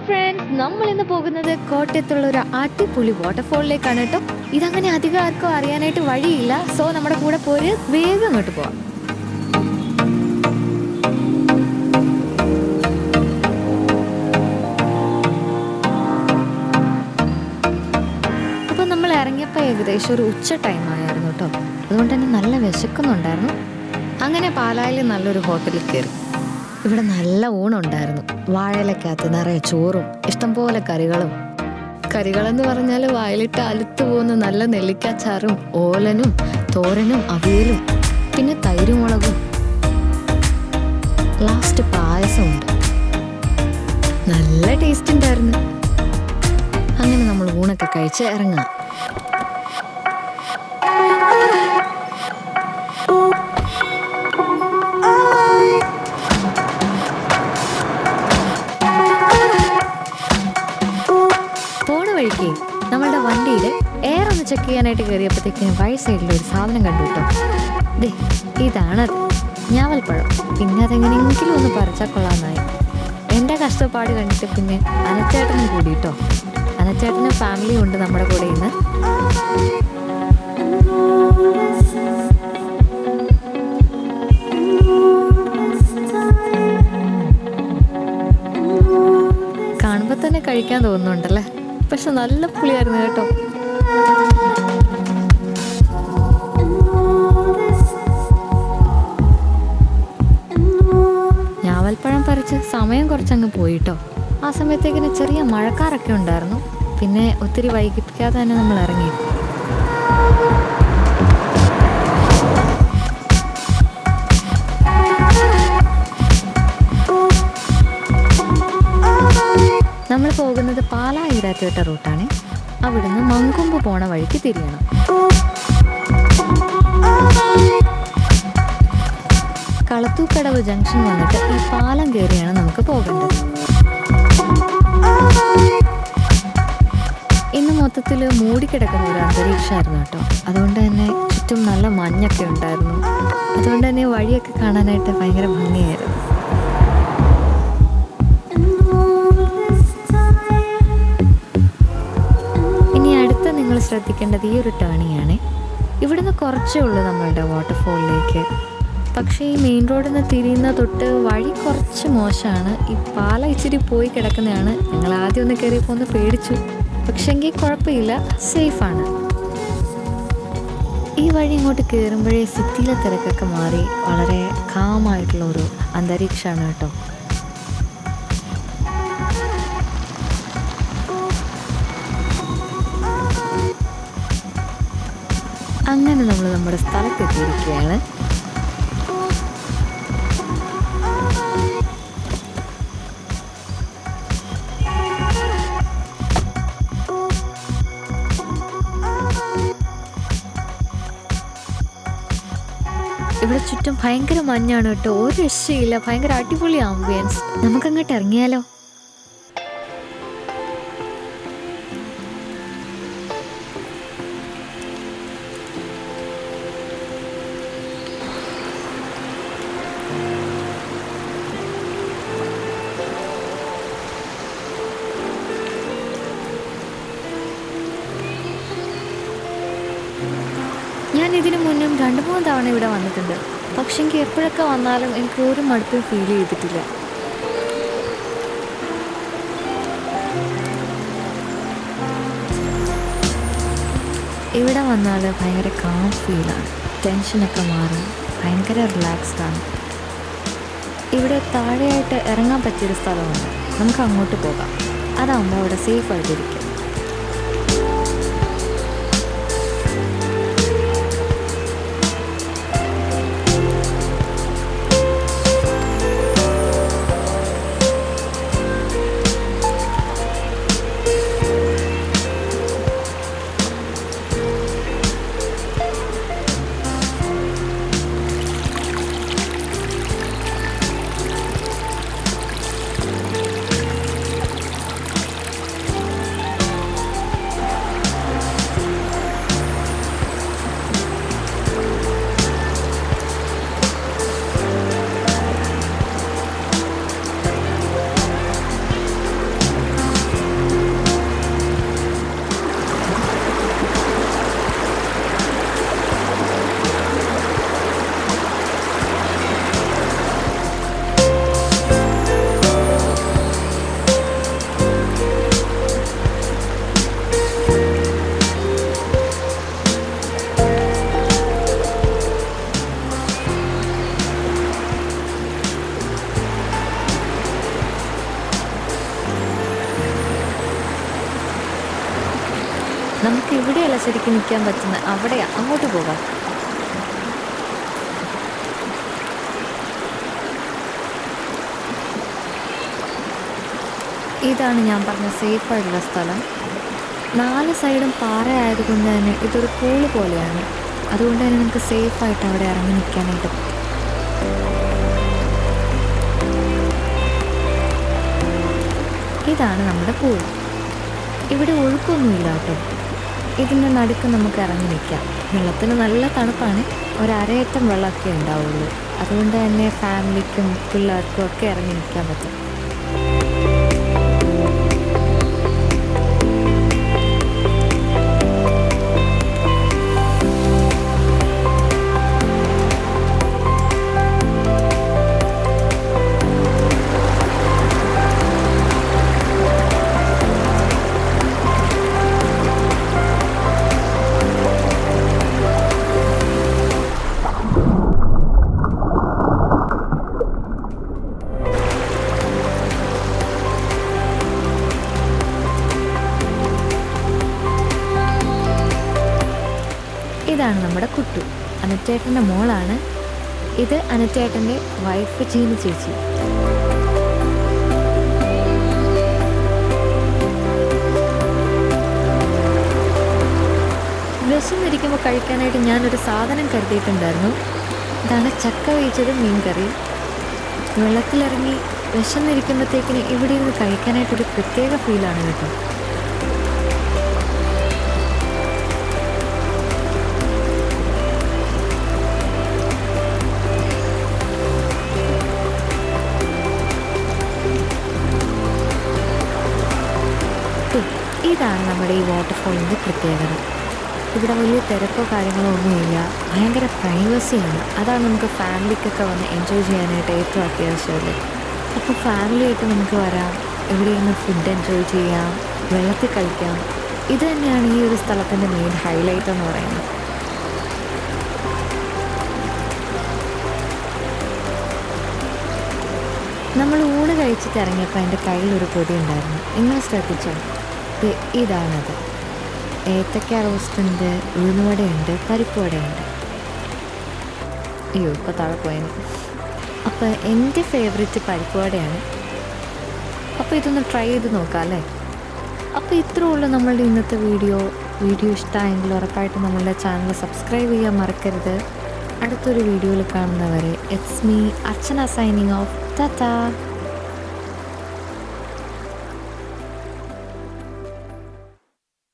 Friends, നമ്മൾ ഇന്ന് പോകുന്നത് കോട്ടയത്തുള്ള ഒരു അടിപൊളി വാട്ടർഫോളിലേക്കാണ് കേട്ടോ. ഇതങ്ങനെ അധികം ആർക്കും അറിയാനായിട്ട് വഴിയില്ല. സോ നമ്മുടെ കൂടെ പോര്, വേഗം അങ്ങോട്ട് പോവാം. അപ്പം നമ്മൾ ഇറങ്ങിയപ്പോൾ ഏകദേശം ഒരു ഉച്ച ടൈം ആയിരുന്നു കേട്ടോ. അതുകൊണ്ട് തന്നെ നല്ല വിശക്കുന്നുണ്ടായിരുന്നു. അങ്ങനെ പാലായിൽ നല്ലൊരു ഹോട്ടലിൽ കയറി. ഇവിടെ നല്ല ഊണുണ്ടായിരുന്നു. വാഴയിലക്കകത്ത് നിറയെ ചോറും ഇഷ്ടംപോലെ കറികളെന്ന് പറഞ്ഞാൽ വായിലിട്ട് അലുത്തു പോകുന്ന നല്ല നെല്ലിക്കാച്ചാറും ഓലനും തോരനും അവിയലും പിന്നെ തൈരുമുളകും, ലാസ്റ്റ് പായസമുണ്ട്. നല്ല ടേസ്റ്റ് ഉണ്ടായിരുന്നു. അങ്ങനെ നമ്മൾ ഊണൊക്കെ കഴിച്ച് ഇറങ്ങാം. വഴിക്ക് നമ്മളുടെ വണ്ടിയിൽ എയർ ഒന്ന് ചെക്ക് ചെയ്യാനായിട്ട് കയറിയപ്പോഴത്തേക്കും വഴി സൈഡിൽ ഒരു സാധനം കണ്ടു കേട്ടോ. ഇതാണത്, ഞാവൽപ്പഴം. പിന്നെ അതെങ്ങനെയെങ്കിലും ഒന്ന് പറിച്ചാൽ കൊള്ളാമെന്നായി. എൻ്റെ കഷ്ടപ്പാട് കണ്ടിട്ട് പിന്നെ അനച്ചേട്ടനും കൂടി കേട്ടോ. അനച്ചേട്ടനും ഫാമിലിയും ഉണ്ട് നമ്മുടെ കൂടെ ഇന്ന്. കാണുമ്പോൾ തന്നെ കഴിക്കാൻ തോന്നുന്നുണ്ടല്ലേ. പക്ഷെ നല്ല പുളിയായിരുന്നു കേട്ടോ. ഞാവൽപ്പഴം പറിച്ച് സമയം കുറച്ചങ്ങ് പോയിട്ടോ. ആ സമയത്തേക്കിന് ചെറിയ മഴക്കാറൊക്കെ ഉണ്ടായിരുന്നു. പിന്നെ ഒത്തിരി വൈകിപ്പിക്കാതെ തന്നെ നമ്മൾ ഇറങ്ങി. നമ്മൾ പോകുന്നത് പാലാ ഈരാറ്റുപേട്ട റൂട്ടാണ്. അവിടുന്ന് മങ്കൊമ്പ് പോണ വഴിക്ക് തിരിയണം. കളത്തൂക്കടവ് ജംഗ്ഷൻ വന്നിട്ട് ഈ പാലം കയറിയാണ് നമുക്ക് പോകേണ്ടത്. ഇന്ന് മൊത്തത്തിൽ മൂടിക്കിടക്കുന്ന ഒരു അന്തരീക്ഷമായിരുന്നു കേട്ടോ. അതുകൊണ്ട് തന്നെ ചുറ്റും നല്ല മഞ്ഞൊക്കെ ഉണ്ടായിരുന്നു. അതുകൊണ്ട് തന്നെ വഴിയൊക്കെ കാണാനായിട്ട് ഭയങ്കര ഭംഗിയായിരുന്നു. ശ്രദ്ധിക്കേണ്ടത് ഈ ഒരു ടേണിംഗ് ആണ്. ഇവിടുന്ന് കുറച്ചേ ഉള്ളൂ നമ്മളുടെ വാട്ടർഫോളിലേക്ക്. പക്ഷേ ഈ മെയിൻ റോഡിൽ നിന്ന് തിരിയുന്ന തൊട്ട് വഴി കുറച്ച് മോശമാണ്. ഈ പാല ഇച്ചിരി പോയി കിടക്കുന്നതാണ്. ഞങ്ങൾ ആദ്യം ഒന്ന് കയറിയപ്പോൾ ഒന്ന് പേടിച്ചു. പക്ഷെ എങ്കിൽ കുഴപ്പമില്ല, സേഫാണ്. ഈ വഴി ഇങ്ങോട്ട് കയറുമ്പോഴേ സിറ്റിയിലെ തിരക്കൊക്കെ മാറി വളരെ കാമായിട്ടുള്ള ഒരു അന്തരീക്ഷമാണ് കേട്ടോ. അങ്ങനെ നമ്മൾ നമ്മുടെ സ്ഥലത്തെത്തിയിരിക്കുകയാണ്. ഇവിടെ ചുറ്റും ഭയങ്കര മഞ്ഞാണ് കേട്ടോ. ഒരു രക്ഷയില്ല, ഭയങ്കര അടിപൊളി ആംബിയൻസ്. നമുക്കങ്ങോട്ട് ഇറങ്ങിയാലോ? ഞാൻ ഇതിനു മുന്നും 2-3 തവണ ഇവിടെ വന്നിട്ടുണ്ട്. പക്ഷെ എനിക്ക് എപ്പോഴൊക്കെ വന്നാലും എനിക്ക് ഒരു മടുപ്പും ഫീൽ ചെയ്തിട്ടില്ല. ഇവിടെ വന്നാൽ ഭയങ്കര കാം ഫീലാണ്. ടെൻഷനൊക്കെ മാറി ഭയങ്കര റിലാക്സ്ഡാണ്. ഇവിടെ താഴെയായിട്ട് ഇറങ്ങാൻ പറ്റിയൊരു സ്ഥലമുണ്ട്. നമുക്ക് അങ്ങോട്ട് പോകാം. അതാകുമ്പോൾ അവിടെ സേഫ് ആയിട്ടിരിക്കും. നമുക്ക് ഇവിടെയല്ല ശരിക്കും നിൽക്കാൻ പറ്റുന്നത്, അവിടെയാ, അങ്ങോട്ട് പോകാം. ഇതാണ് ഞാൻ പറഞ്ഞ സേഫായിട്ടുള്ള സ്ഥലം. 4 സൈഡും പാറ ആയതുകൊണ്ട് തന്നെ ഇതൊരു പൂള് പോലെയാണ്. അതുകൊണ്ട് തന്നെ നമുക്ക് സേഫായിട്ട് അവിടെ ഇറങ്ങി നിൽക്കാനായിട്ട് പറ്റും. ഇതാണ് നമ്മുടെ പൂൾ. ഇവിടെ ഒഴുക്കൊന്നുമില്ല കേട്ടോ. ഇതിൻ്റെ നടുക്ക് നമുക്ക് ഇറങ്ങി നിൽക്കാം. വെള്ളത്തിന് നല്ല തണുപ്പാണ്. ഒരരയറ്റം വെള്ളമൊക്കെ ഉണ്ടാവുള്ളൂ. അതുകൊണ്ട് തന്നെ ഫാമിലിക്കും പിള്ളേർക്കും ഒക്കെ ഇറങ്ങി നിൽക്കാൻ പറ്റും. ഇതാണ് നമ്മുടെ കുട്ടു, അനുറ്റേട്ടൻ്റെ മോളാണ്. ഇത് അനുറ്റേട്ടൻ്റെ വൈഫ് ചീനി ചേച്ചി. വിശന്നിരിക്കുമ്പോൾ കഴിക്കാനായിട്ട് ഞാനൊരു സാധനം കരുതിയിട്ടുണ്ടായിരുന്നു. ഇതാണ് ചക്ക വേവിച്ചതും മീൻ കറി. വെള്ളത്തിലിറങ്ങി വിശന്നിരിക്കുമ്പോഴത്തേക്കിന് ഇവിടെ ഇരുന്ന് കഴിക്കാനായിട്ടൊരു പ്രത്യേക ഫീലാണ് കേട്ടോ. ഇതാണ് നമ്മുടെ ഈ വാട്ടർഫോളിൻ്റെ പ്രത്യേകത. ഇവിടെ വലിയ തിരക്കോ കാര്യങ്ങളോ ഒന്നുമില്ല. ഭയങ്കര പ്രൈവസിയാണ്. അതാണ് നമുക്ക് ഫാമിലിക്കൊക്കെ വന്ന് എൻജോയ് ചെയ്യാനായിട്ട് ഏറ്റവും അത്യാവശ്യമല്ലേ. അപ്പോൾ ഫാമിലിയായിട്ട് നമുക്ക് വരാം, ഇവിടെ ഇരുന്ന് ഫുഡ് എൻജോയ് ചെയ്യാം, വെള്ളത്തിൽ കളിക്കാം. ഇത് തന്നെയാണ് ഈ ഒരു സ്ഥലത്തിൻ്റെ മെയിൻ ഹൈലൈറ്റ് എന്ന് പറയുന്നത്. നമ്മൾ ഊണ് കഴിച്ചിട്ട് ഇറങ്ങിയപ്പോൾ എൻ്റെ കയ്യിലൊരു പൊതി ഉണ്ടായിരുന്നു. നിങ്ങൾ ശ്രദ്ധിച്ചോ? ഇതാണത്. ഏത്തക്ക റോസ്റ്റുണ്ട്, ഉഴുന്നുവടയുണ്ട്, പരിപ്പ് വടയുണ്ട്. അയ്യോ, ഇപ്പോൾ താഴെ പോയേനെ. അപ്പോൾ എൻ്റെ ഫേവറേറ്റ് പരിപ്പ് വടയാണ്. അപ്പോൾ ഇതൊന്ന് ട്രൈ ചെയ്ത് നോക്കാം അല്ലേ. അപ്പോൾ ഇത്രേ ഉള്ളൂ നമ്മളുടെ ഇന്നത്തെ വീഡിയോ. ഇഷ്ടമായെങ്കിൽ ഉറപ്പായിട്ട് നമ്മളുടെ ചാനൽ സബ്സ്ക്രൈബ് ചെയ്യാൻ മറക്കരുത്. അടുത്തൊരു വീഡിയോയിൽ കാണുന്നവരെ it's me Archana signing off. Tata.